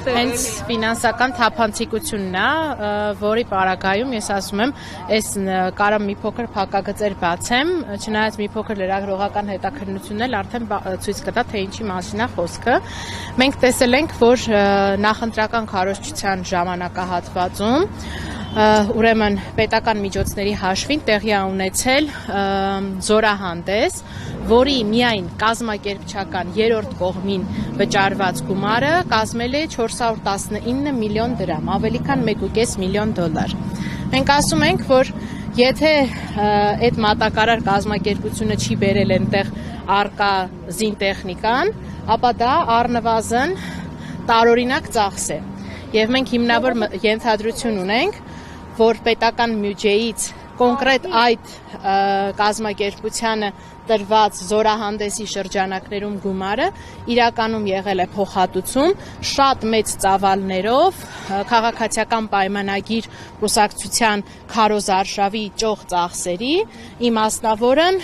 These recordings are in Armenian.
Հենց ֆինանսական թափանցիկությունն է, որի պարագայում ես ասում եմ, այս կարամ մի փոքր փակագծեր բացեմ, չնայած մի փոքր լրագրողական հետաքրքրությունն էլ արդեն ցույց կտա, թե ինչի մասին է խոսքը։ Մենք տեսել ենք, որ նախընտրական քարոզչության ժամանակահատվածում ուրեմն պետական միջոցների հաշվին տեղի է ունեցել զորահանդես, որի միայն կազմակերպչական երրորդ կողմին վճարված գումարը կազմել է 419 միլիոն դրամ, ավելի քան 1.5 միլիոն դոլար։ Մենք ասում ենք, որ եթե այդ մատակարար կազմակերպությունը չի բերել այնտեղ առկա զինտեխնիկան, ապա դա առնվազն տարօրինակ ծախս է։ Եվ մենք հիմնավոր ենթադրություն ունենք, որ պետական բյուջեից կոնկրետ այդ կազմակերպությանը տրված զորահանդեսի շրջանակներում գումարը իրականում եղել է փոխհատուցում շատ մեծ ծավալներով քաղաքացիական պայմանագիր կուսակցության քարոզարշավի ճոխ ծախսերի, իմաստնավորն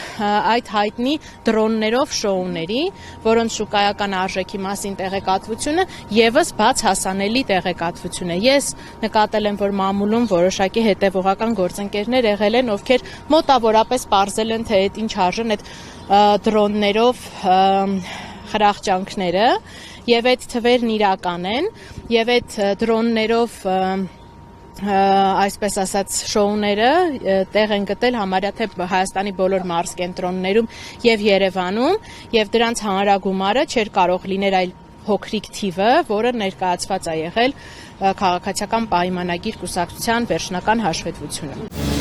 այդ հայտնի դրոններով շոուների, որոնց շուկայական արժեքի մասին տեղեկատվությունը եւս բաց հասանելի տեղեկատվություն է։ Ես նկատել եմ, որ մամուլում որոշակի հետևողական գործընկերներ եղել են, ովքեր մոտավորապես պարզել են, թե այդ ինչ արժեն այդ դրոններով խրախճանքները, եւ այդ թվերն իրական են, եւ այդ դրոններով այսպես ասած շոուները տեղ են գտել համարյա թե Հայաստանի բոլոր մարզկենտրոններում եւ Երևանում, եւ դրանց հանրագումարը չէր կարող լինել այլ փոքրիկ թիվը, որը ներկայացված է եղել քաղաքացիական պայմանագիր կուսակցության վերջնական հաշվետվությունում։